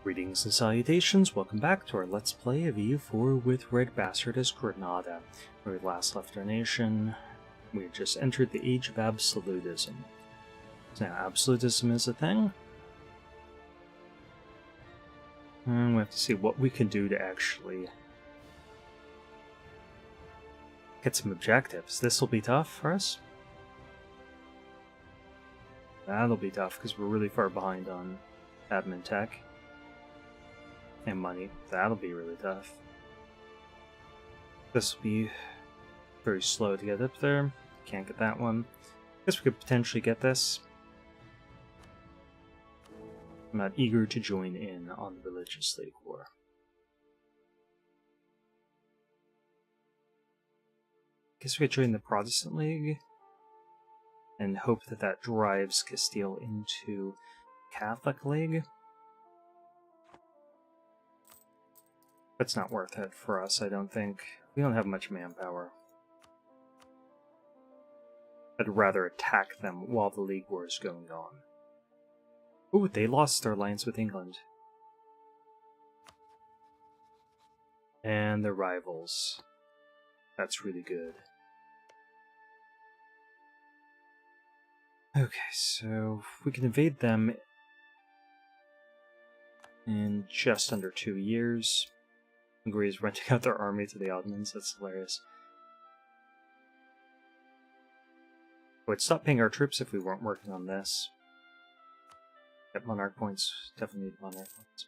Greetings and salutations, welcome back to our Let's Play of EU4 with RedBstrd as Granada. Where we last left our nation, we just entered the Age of Absolutism. So now, Absolutism is a thing. And we have to see what we can do to actually get some objectives. This will be tough for us. That'll be tough because we're really far behind on admin tech. And money. That'll be really tough. This will be very slow to get up there. Can't get that one. Guess we could potentially get this. I'm not eager to join in on the Religious League War. Guess we could join the Protestant League and hope that that drives Castile into Catholic League. That's not worth it for us, I don't think. We don't have much manpower. I'd rather attack them while the League War is going on. Ooh, they lost their alliance with England. And their rivals. That's really good. Okay, so we can invade them in just under 2 years. Hungary is renting out their army to the Ottomans. That's hilarious. We'd stop paying our troops if we weren't working on this. Get monarch points. Definitely need monarch points.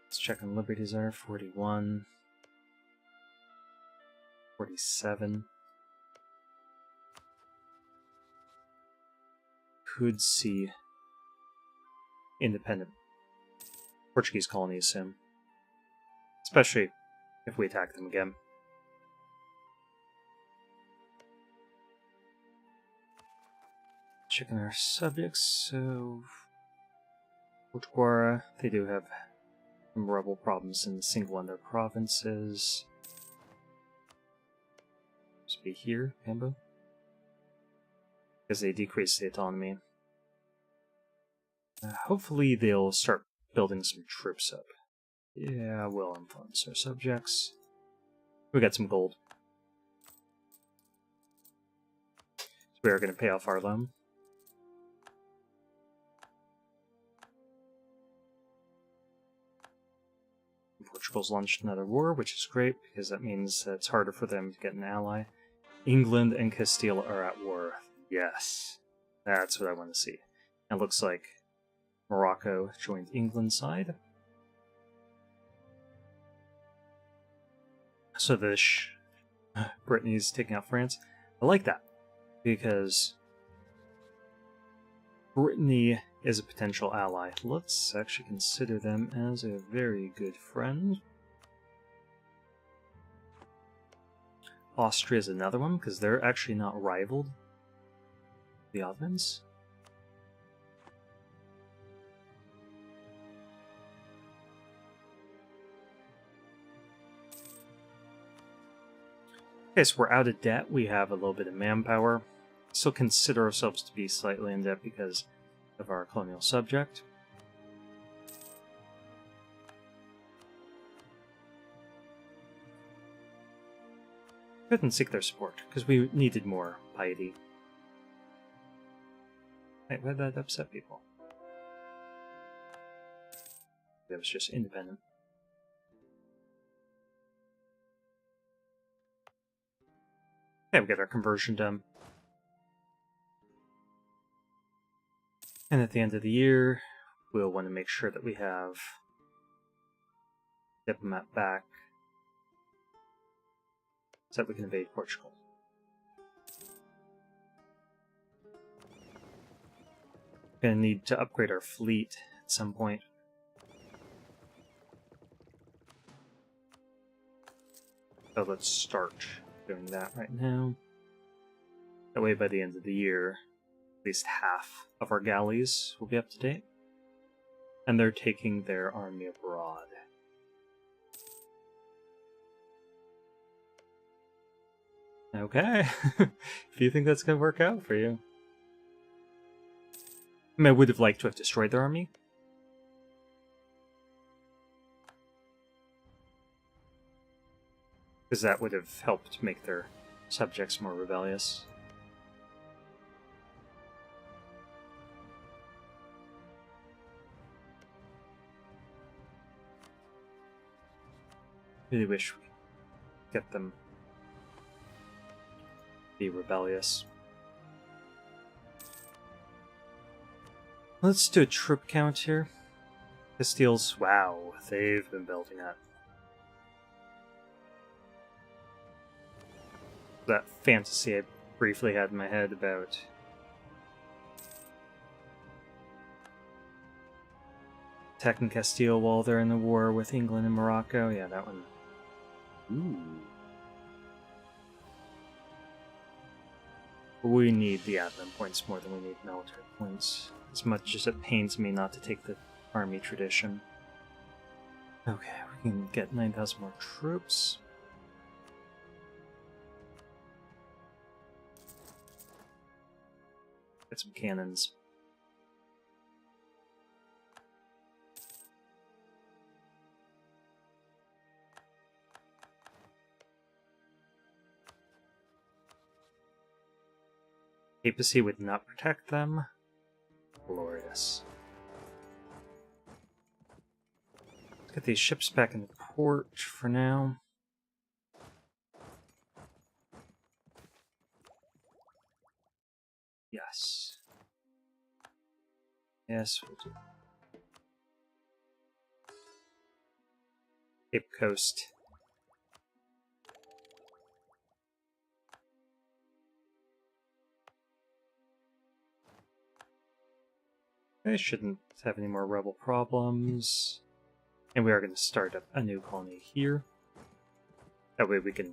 Let's check on Liberty Desire. 41. 47. Could see independent Portuguese colonies soon. Especially if we attack them again. Checking our subjects, so Portugal, they do have some rebel problems in single under provinces. Just be here, Pambo. Because they decrease the autonomy. Hopefully they'll start building some troops up. Yeah, we'll influence our subjects. We got some gold. So we are going to pay off our loan. Portugal's launched another war, which is great, because that means that it's harder for them to get an ally. England and Castile are at war. Yes, that's what I want to see. It looks like Morocco joined England's side. So Brittany's taking out France. I like that, because Brittany is a potential ally. Let's actually consider them as a very good friend. Austria is another one, because they're actually not rivaled. The Ottomans? Okay, so we're out of debt. We have a little bit of manpower. Still consider ourselves to be slightly in debt because of our colonial subject. Go ahead and seek their support, because we needed more piety. Wait, why did that upset people? That was just independent. Okay, we get our conversion done. And at the end of the year, we'll want to make sure that we have diplomat back so that we can invade Portugal. Gonna need to upgrade our fleet at some point. So let's start doing that right now. That way by the end of the year, at least half of our galleys will be up to date. And they're taking their army abroad. Okay. If you think that's gonna work out for you. I mean, I would have liked to have destroyed their army. Because that would have helped make their subjects more rebellious. Really wish we could get them to be rebellious. Let's do a troop count here. Castile's, wow, they've been building that. That fantasy I briefly had in my head about attacking Castile while they're in the war with England and Morocco. Yeah, that one. Ooh. We need the admin points more than we need military points. As much as it pains me not to take the army tradition. Okay, we can get 9,000 more troops. Get some cannons. Papacy would not protect them. Glorious. Let's get these ships back in the port for now. Yes. Yes, we'll do. Cape Coast. I shouldn't have any more rebel problems. And we are going to start up a new colony here. That way we can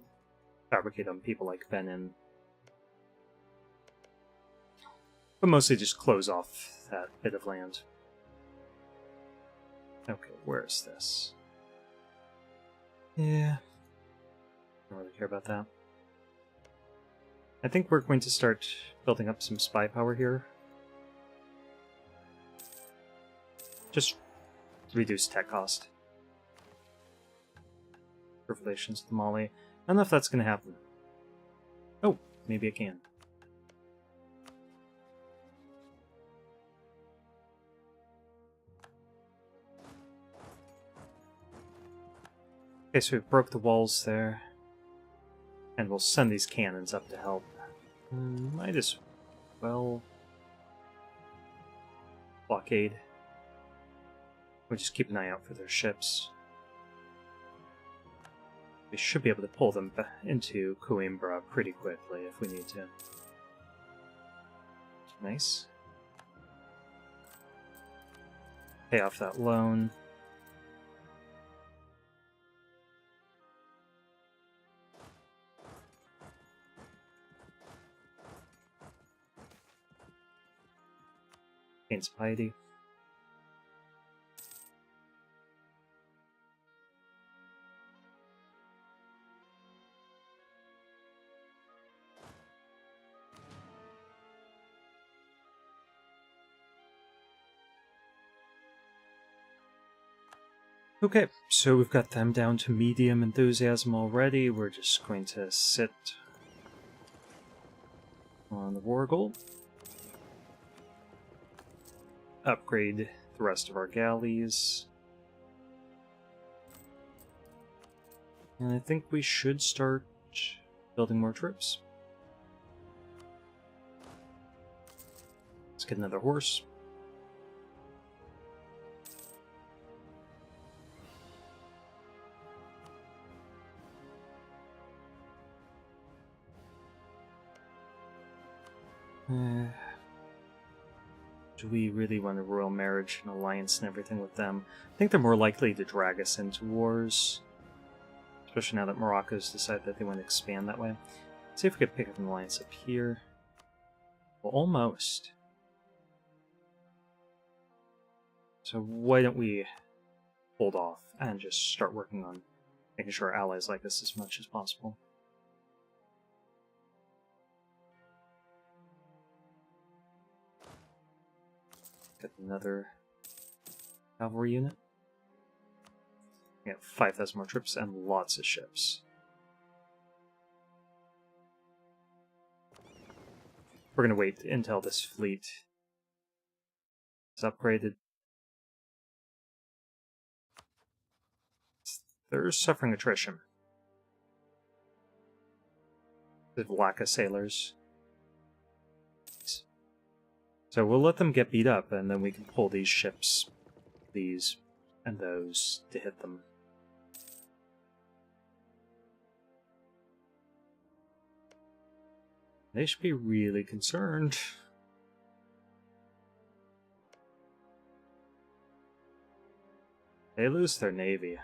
fabricate on people like Benin. But mostly just close off that bit of land. Okay, where is this? Yeah. Don't really care about that. I think we're going to start building up some spy power here. Just reduce tech cost. For relations to Mali. I don't know if that's going to happen. Oh, maybe it can. Okay, so we broke the walls there. And we'll send these cannons up to help. Might as well blockade. We'll just keep an eye out for their ships. We should be able to pull them into Coimbra pretty quickly if we need to. Nice. Pay off that loan. Gains piety. Okay, so we've got them down to medium enthusiasm already. We're just going to sit on the war goal. Upgrade the rest of our galleys. And I think we should start building more troops. Let's get another horse. Do we really want a royal marriage and alliance and everything with them? I think they're more likely to drag us into wars. Especially now that Morocco's decided that they want to expand that way. Let's see if we could pick up an alliance up here. Well, almost. So why don't we hold off and just start working on making sure our allies like us as much as possible. Get another cavalry unit. We got 5,000 more troops and lots of ships. We're going to wait until this fleet is upgraded. They're suffering attrition. The lack of sailors. So we'll let them get beat up, and then we can pull these ships, these and those, to hit them. They should be really concerned. They lose their navy.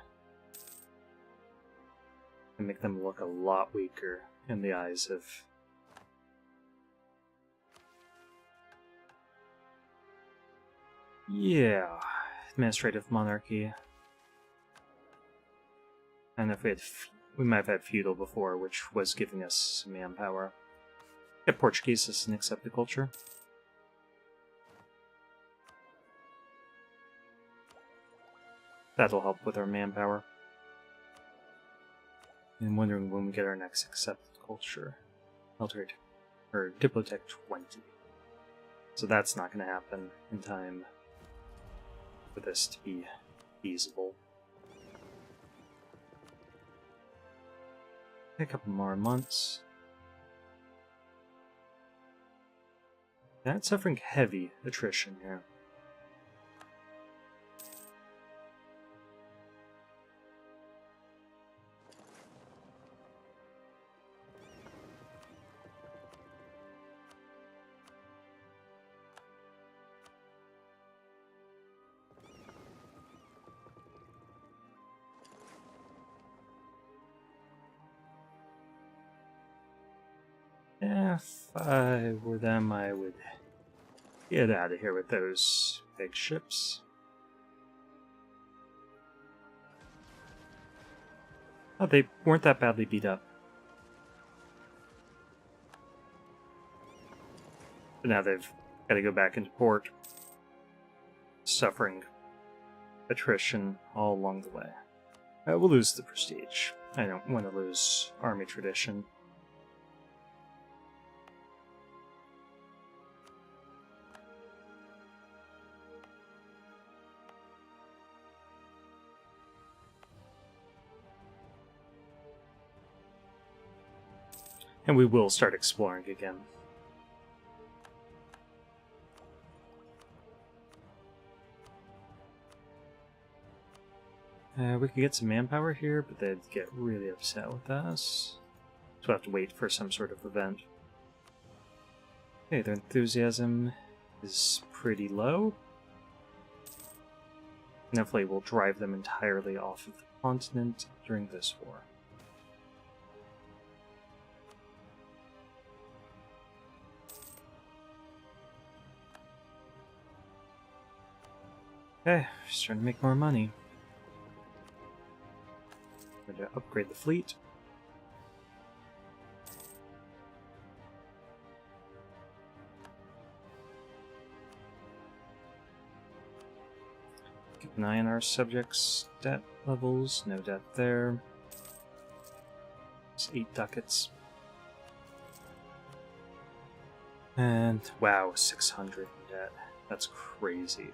And make them look a lot weaker in the eyes of... Yeah, administrative monarchy. And if we might have had feudal before, which was giving us some manpower. Get Portuguese as an accepted culture. That'll help with our manpower. I'm wondering when we get our next accepted culture. Altered. Or Diplotech 20. So that's not going to happen in time for this to be feasible. A couple more months. That's suffering heavy attrition here. If I were them, I would get out of here with those big ships. Oh, they weren't that badly beat up. But now they've got to go back into port, suffering attrition all along the way. We'll lose the prestige. I don't want to lose army tradition. And we will start exploring again. We could get some manpower here, but they'd get really upset with us. So we'll have to wait for some sort of event. Okay, their enthusiasm is pretty low. And hopefully we'll drive them entirely off of the continent during this war. Okay, starting to make more money. We're going to upgrade the fleet. Keep an eye on our subjects' debt levels. No debt there. It's 8 ducats. And wow, 600 in debt. That's crazy.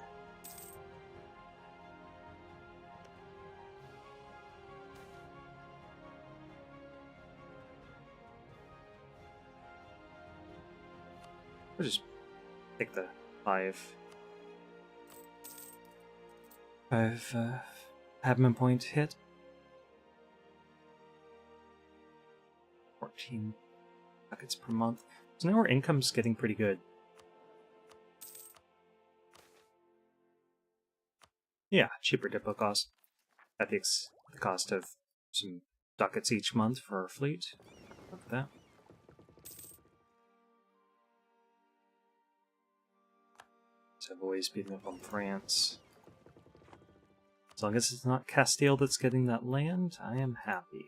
We'll just take the 5 admin point hit. 14 buckets per month. So now our income's getting pretty good. Yeah, cheaper diplo cost. At the cost of some ducats each month for our fleet. Look at that. Savoy's beating up on France. As long as it's not Castile that's getting that land, I am happy.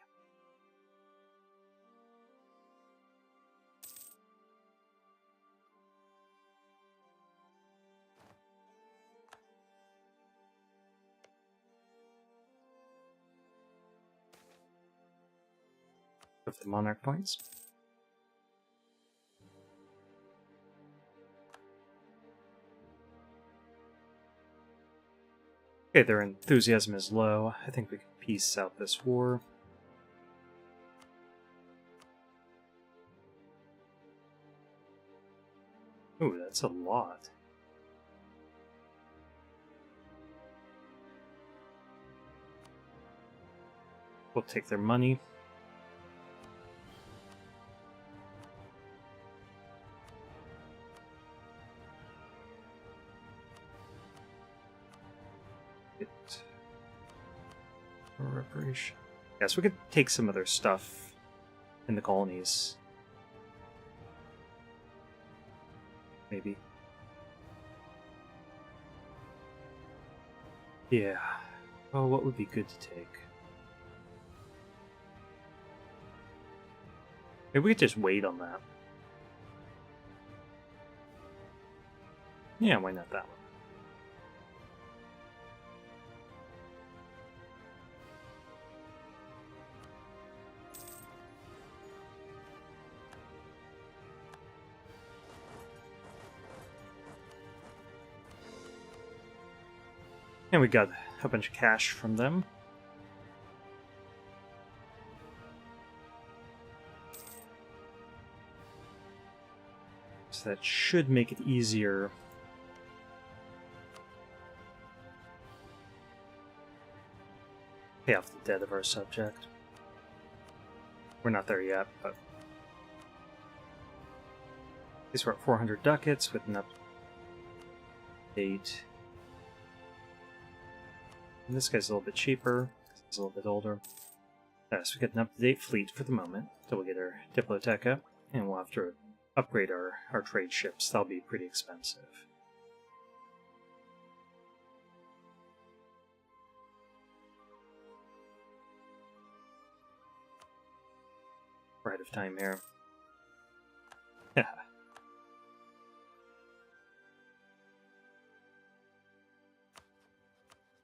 of the monarch points. Okay, their enthusiasm is low. I think we can peace out this war. Ooh, that's a lot. We'll take their money. Reparation. Yes, we could take some of their stuff in the colonies. Maybe. Yeah. Oh, what would be good to take? Maybe we could just wait on that. Yeah, why not that one? And we got a bunch of cash from them. So that should make it easier. Pay off the debt of our subject. We're not there yet, but these were at 400 ducats with an update. And this guy's a little bit cheaper, he's a little bit older. So we get an up-to-date fleet for the moment, so we'll get our Diploteca, and we'll have to upgrade our trade ships. That'll be pretty expensive. We're out of time here. Yeah.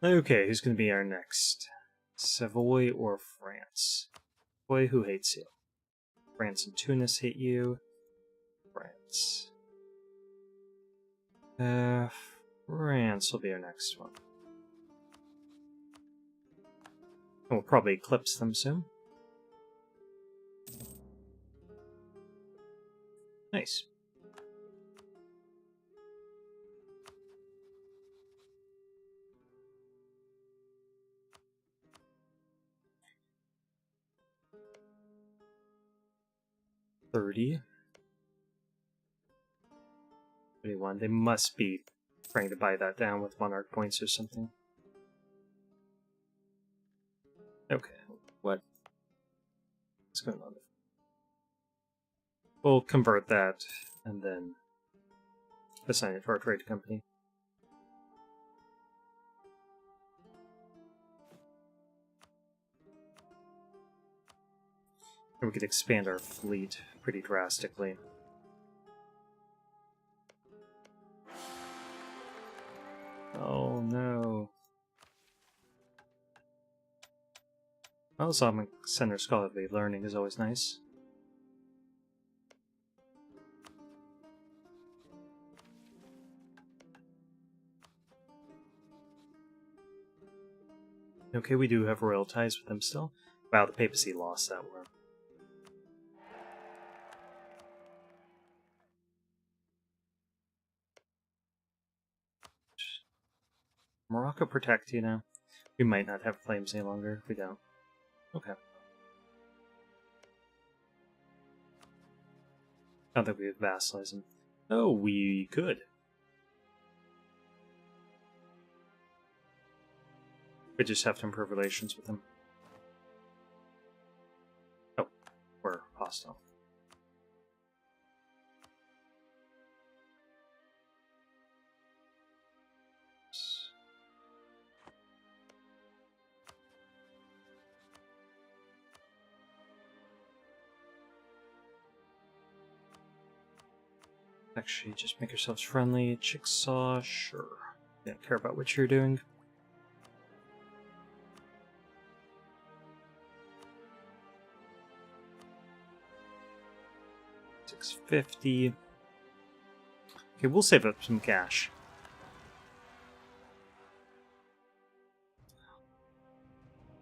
Okay, who's going to be our next? Savoy or France? Savoy, who hates you? France and Tunis hate you. France. France will be our next one. And we'll probably eclipse them soon. Nice. $30. 21. They must be trying to buy that down with monarch points or something. Okay, what's going on? We'll convert that and then assign it to our trade company. And we could expand our fleet pretty drastically. Oh no. Well, Islamic Center Scholarly Learning is always nice. Okay, we do have royal ties with them still. Wow, the papacy lost that war. Morocco protect you now? We might not have claims any longer if we don't. Okay. Not that we would vassalize them. Oh, we could. We just have to improve relations with them. Oh, we're hostile. Actually, just make yourselves friendly. Chickasaw, sure. Don't care about what you're doing. 650. Okay, we'll save up some cash.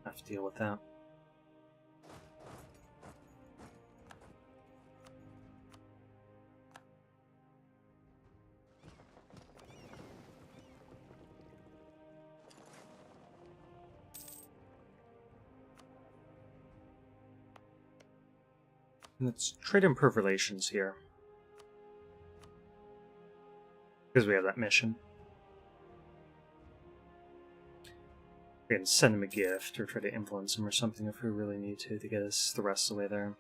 Have to deal with that. Let's try to improve relations here. Because we have that mission. We can send him a gift or try to influence him or something if we really need to get us the rest of the way there.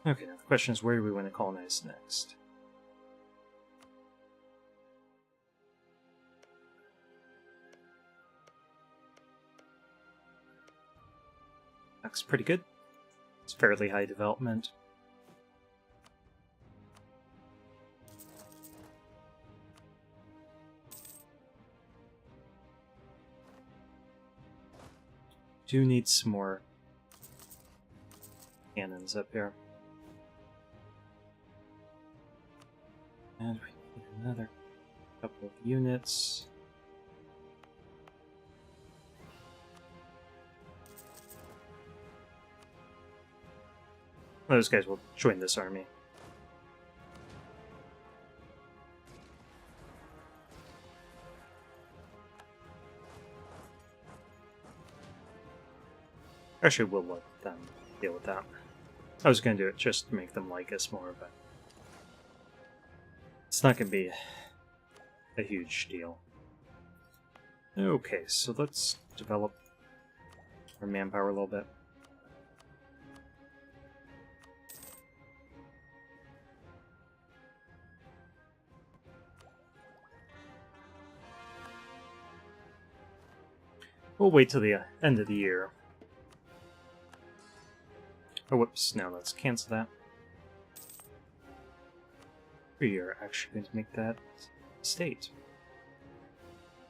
Okay, now the question is, where do we want to colonize next? Looks pretty good. It's fairly high development. Do need some more cannons up here. And we need another couple of units. Those guys will join this army. Actually, we'll let them deal with that. I was going to do it just to make them like us more, but it's not going to be a huge deal. Okay, so let's develop our manpower a little bit. We'll wait till the end of the year. Oh, whoops, no, let's cancel that. We are actually going to make that state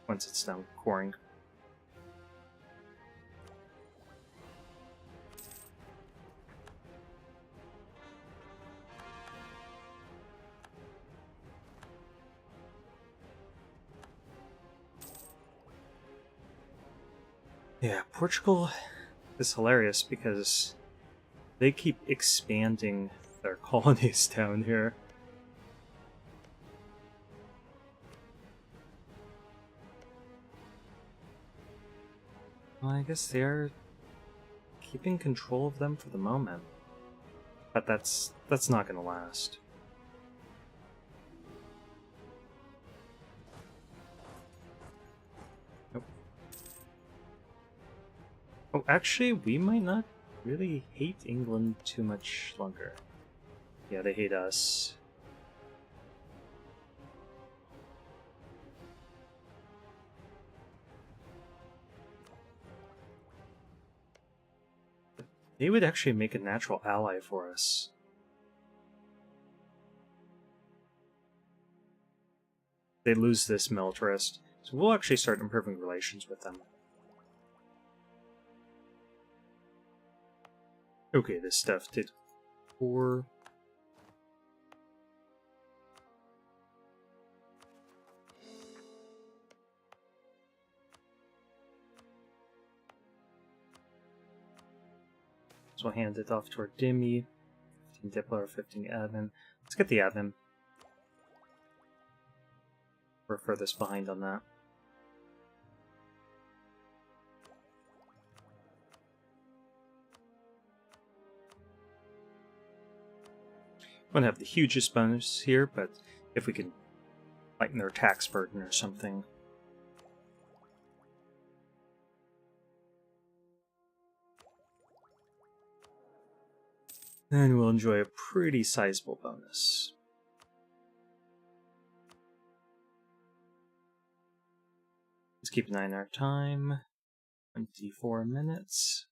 once it's done coring. Yeah, Portugal is hilarious because they keep expanding their colonies down here. Well, I guess they are keeping control of them for the moment. But that's not going to last. Nope. Oh, actually, we might not really hate England too much longer. Yeah, they hate us. They would actually make a natural ally for us. They lose this militarist, so we'll actually start improving relations with them. Okay, this stuff did 4. So we'll hand it off to our Dimmy. 15 Diplo or 15 admin. Let's get the admin. We're furthest behind on that. Won't have the hugest bonus here, but if we can lighten their tax burden or something. Then we'll enjoy a pretty sizable bonus. Let's keep an eye on our time. 24 minutes.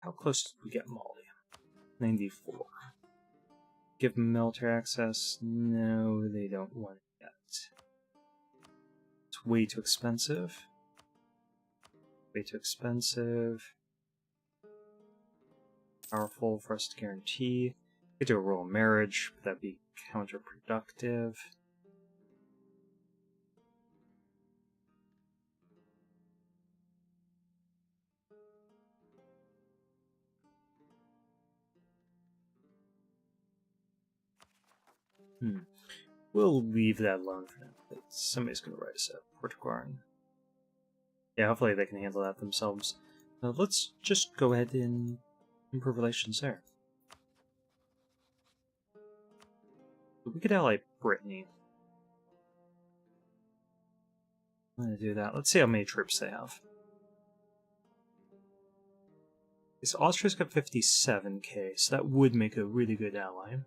How close did we get Mali? 94. Give them military access? No, they don't want it yet. way too expensive. Way too expensive. Powerful for us to guarantee. We could do a royal marriage, but that'd be counterproductive. We'll leave that alone for now. But somebody's going to write us a Portugal. Yeah, hopefully they can handle that themselves. Let's just go ahead and improve relations there. We could ally Brittany. I'm going to do that. Let's see how many troops they have. So Austria's got 57k, so that would make a really good ally.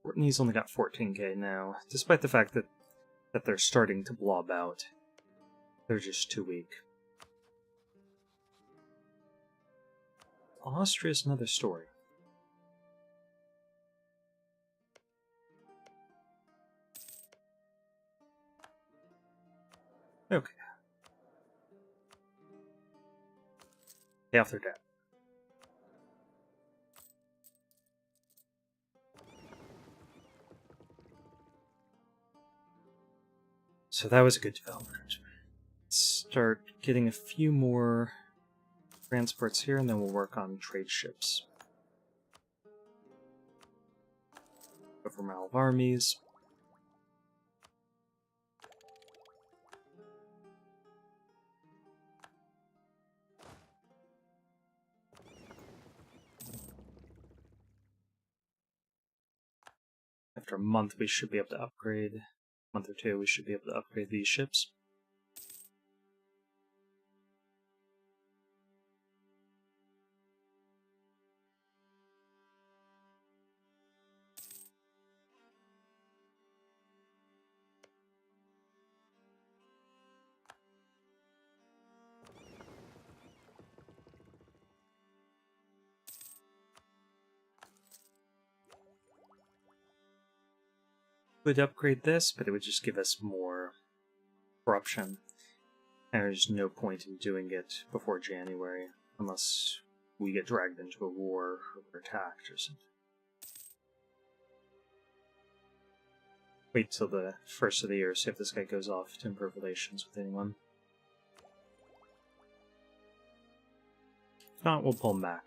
Brittany's only got 14k now, despite the fact that they're starting to blob out. They're just too weak. Austria's another story. Okay. Pay off their debt. So that was a good development. Let's start getting a few more transports here, and then we'll work on trade ships. Go for morale of armies. After a month, we should be able to upgrade. A month or two, we should be able to upgrade these ships. Would upgrade this, but it would just give us more corruption. And there's no point in doing it before January, unless we get dragged into a war or we're attacked or something. Wait till the first of the year, see if this guy goes off to improve relations with anyone. If not, we'll pull him back.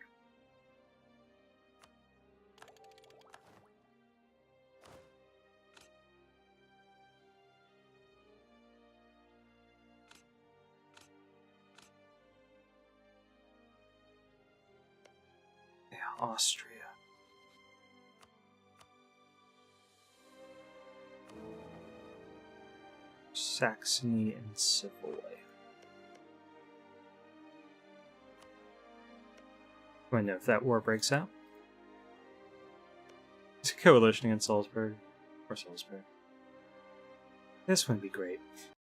Austria. Saxony and Savoy. I know if that war breaks out. It's a coalition against Salzburg. Or Salzburg. This would be great.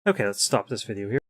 Okay, let's stop this video here.